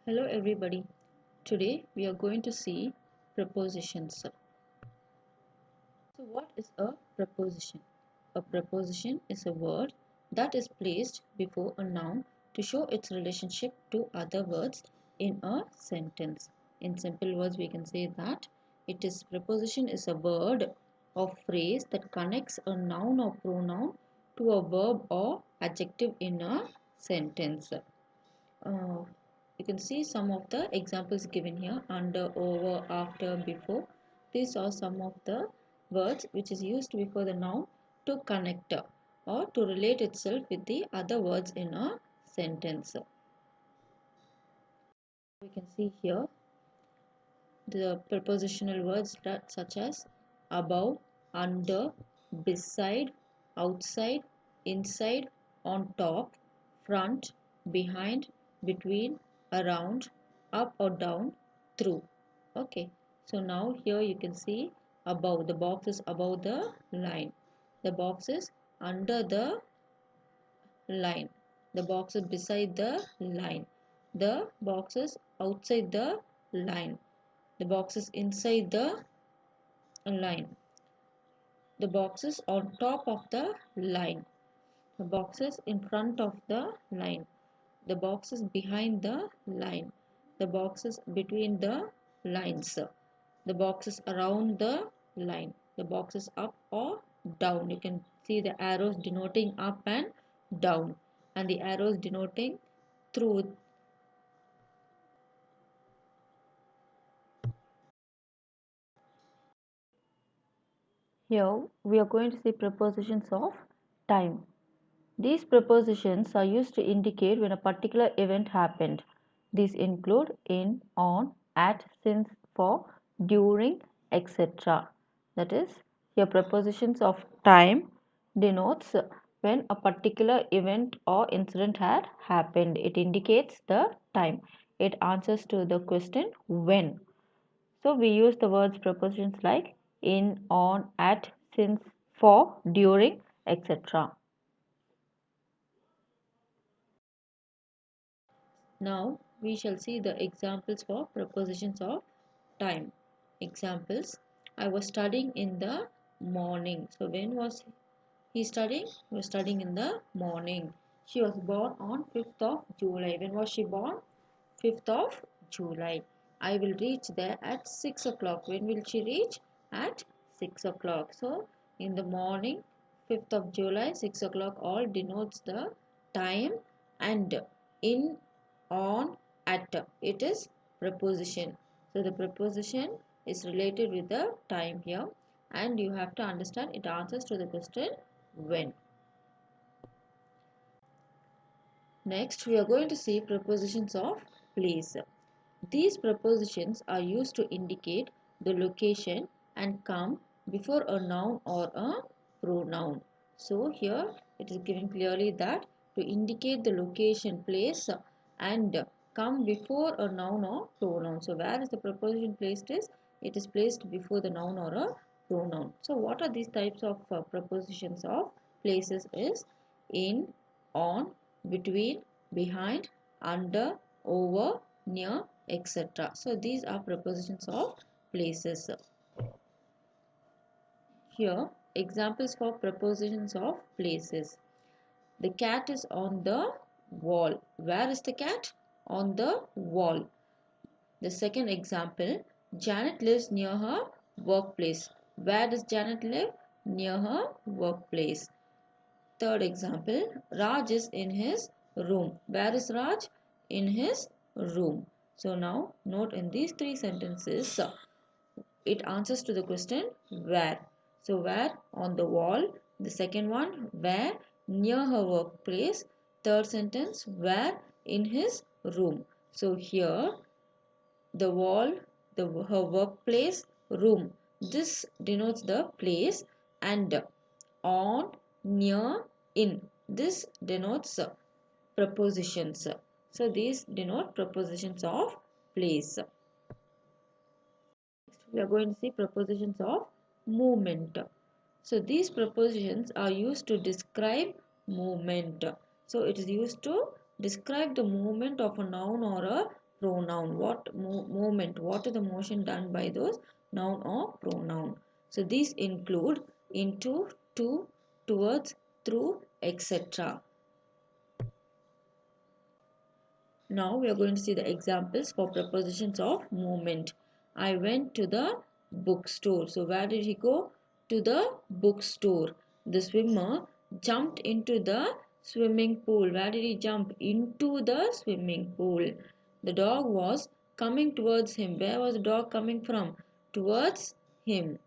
Hello everybody. Today we are going to see prepositions. So what is a preposition? A preposition is a word that is placed before a noun to show its relationship to other words in a sentence. In simple words we can say that preposition is a word or phrase that connects a noun or pronoun to a verb or adjective in a sentence. uh, you can see some of the examples given here: under, over, after, before. These are some of the words which is used before the noun to connect or to relate itself with the other words in a sentence. We can see here the prepositional words that such as above, under, beside, outside, inside, on top, front, behind, between, around, up or down, through. Okay, so now here you can see above. The box is above the line. The box is under the line. The box is beside the line. The box is outside the line. The box is inside the line. The box is on top of the line. The box is in front of the line. The box is behind the line. The box is between the lines. The box is around the line. The box is up or down. You can see the arrows denoting up and down, and the arrows denoting through. Here we are going to see prepositions of time. These prepositions are used to indicate when a particular event happened. These include in, on, at, since, for, during, etc. That is, here prepositions of time denotes when a particular event or incident had happened. It indicates the time. It answers to the question when. So we use the words prepositions like in, on, at, since, for, during, etc. Now we shall see the examples for prepositions of time. Examples: I was studying in the morning. So when was he studying? He was studying in the morning. She was born on 5th of July. When was she born? 5th of July. I will reach there at 6 o'clock. When will she reach? At 6 o'clock. So in the morning, 5th of July, 6 o'clock all denotes the time, and in, on, at, it is preposition. So the preposition is related with the time here, and you have to understand it answers to the question when. Next we are going to see prepositions of place. These prepositions are used to indicate the location and come before a noun or a pronoun. So here it is given clearly that to indicate the location, place, and come before a noun or pronoun. So where is the preposition placed is? It is placed before the noun or a pronoun. So what are these types of prepositions of places is in, on, between, behind, under, over, near, etc. So these are prepositions of places. Here examples for prepositions of places. The cat is on the wall. Where is the cat? On the wall. The second example, Janet lives near her workplace. Where does Janet live? Near her workplace. Third example, Raj is in his room. Where is Raj? In his room. So now note in these three sentences, it answers to the question where. So where? On the wall. The second one, where? Near her workplace. Third sentence, where? In his room. So here the wall, her workplace, room. This denotes the place, and on, near, in. This denotes prepositions. So these denote prepositions of place. We are going to see prepositions of movement. So these prepositions are used to describe movement. So it is used to describe the movement of a noun or a pronoun. What movement? What is the motion done by those noun or pronoun? So these include into, to, towards, through, etc. Now we are going to see the examples for prepositions of movement. I went to the bookstore. So where did he go? To the bookstore. The swimmer jumped into the swimming pool. Where did he jump? Into the swimming pool. The dog was coming towards him. Where was the dog coming from? Towards him.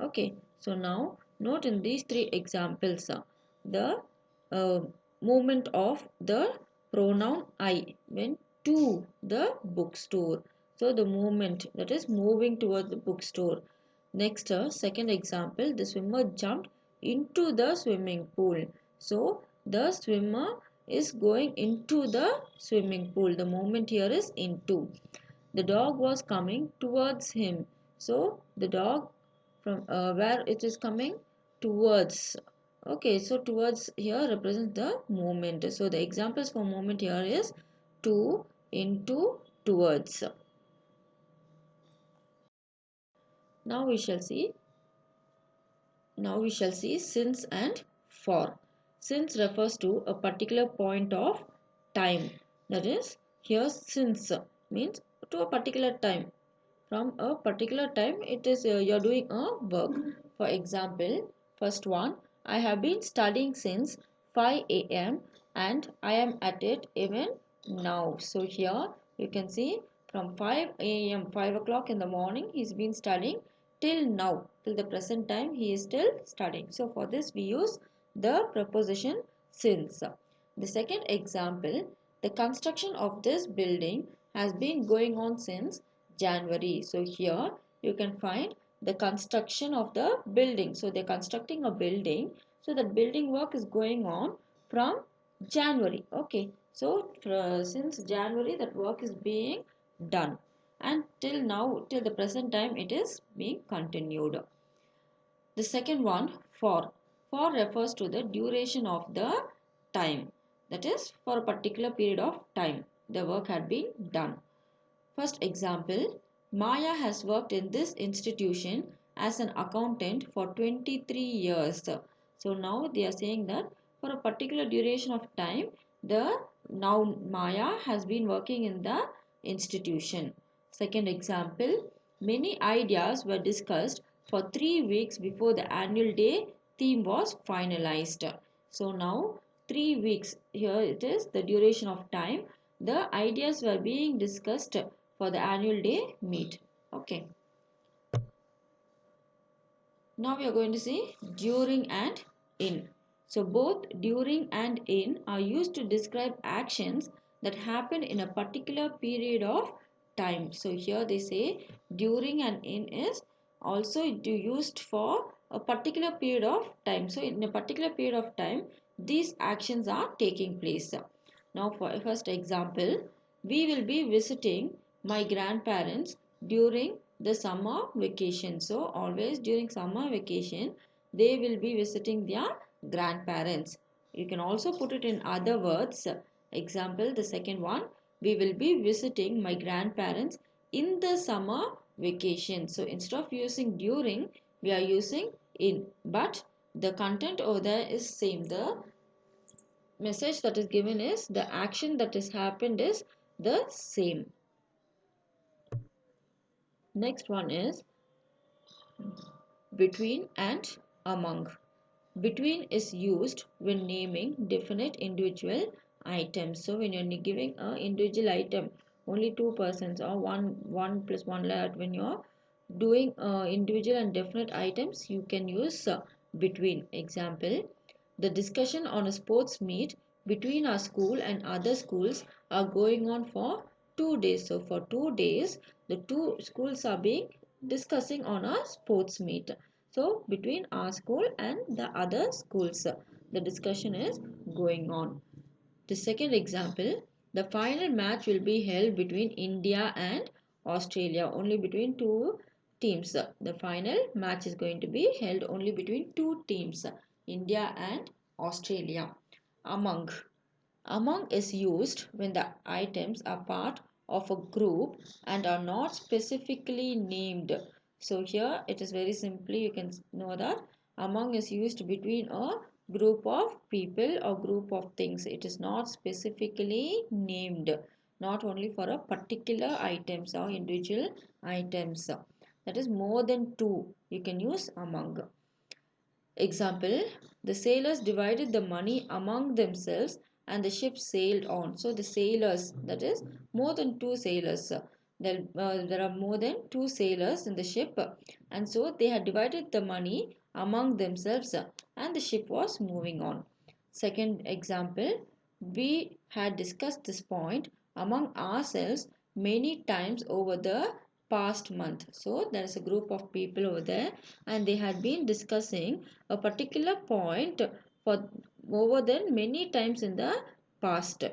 Okay. So now note in these three examples the uh, movement of the pronoun I went to the bookstore. So the movement, that is moving towards the bookstore. Next, second example, the swimmer jumped into the swimming pool. So the swimmer is going into the swimming pool. The movement here is into. The dog was coming towards him. So the dog from where it is coming towards. Okay, so towards here represents the movement. So the examples for movement here is to, into, towards. Now we shall see since and for. Since refers to a particular point of time. That is, here since means to a particular time. From a particular time, it is you are doing a work. For example, first one, I have been studying since 5 a.m. and I am at it even now. So here you can see from 5 a.m. 5 o'clock in the morning he's been studying till now, till the present time he is still studying. So for this we use the preposition since. The second example, the construction of this building has been going on since January. So here you can find the construction of the building. So they're constructing a building. So that building work is going on from January. Okay. So since January that work is being done. And till now, till the present time, it is being continued. The second one, for. For refers to the duration of the time. That is, for a particular period of time, the work had been done. First example, Maya has worked in this institution as an accountant for 23 years. So now they are saying that for a particular duration of time, the now Maya has been working in the institution. Second example, many ideas were discussed for 3 weeks before the annual day theme was finalized. So now 3 weeks, here it is the duration of time. The ideas were being discussed for the annual day meet. Okay. Now we are going to see during and in. So both during and in are used to describe actions that happen in a particular period of time. So here they say during and in is also used for a particular period of time. So in a particular period of time, these actions are taking place. Now for a first example, we will be visiting my grandparents during the summer vacation. So always during summer vacation, they will be visiting their grandparents. You can also put it in other words. Example, the second one, we will be visiting my grandparents in the summer vacation. So instead of using during, we are using in. But the content over there is same. The message that is given is the action that has happened is the same. Next one is between and among. Between is used when naming definite individual items. So when you're giving an individual item, only two persons or one plus one layer, when you're doing individual and definite items, you can use between. Example, the discussion on a sports meet between our school and other schools are going on for 2 days. So for 2 days, the two schools are being discussing on a sports meet. So between our school and the other schools, the discussion is going on. The second example, the final match will be held between India and Australia, only between two teams. The final match is going to be held only between two teams, India and Australia. Among. Among is used when the items are part of a group and are not specifically named. So here it is very simply you can know that among is used between a group of people or group of things. It is not specifically named, not only for a particular items or individual items. That is more than two you can use among. Example, the sailors divided the money among themselves and the ship sailed on. So the sailors, that is more than two sailors. There are more than two sailors in the ship, and so they had divided the money among themselves, and the ship was moving on. Second example, we had discussed this point among ourselves many times over the past month. So there is a group of people over there and they had been discussing a particular point for over there many times in the past.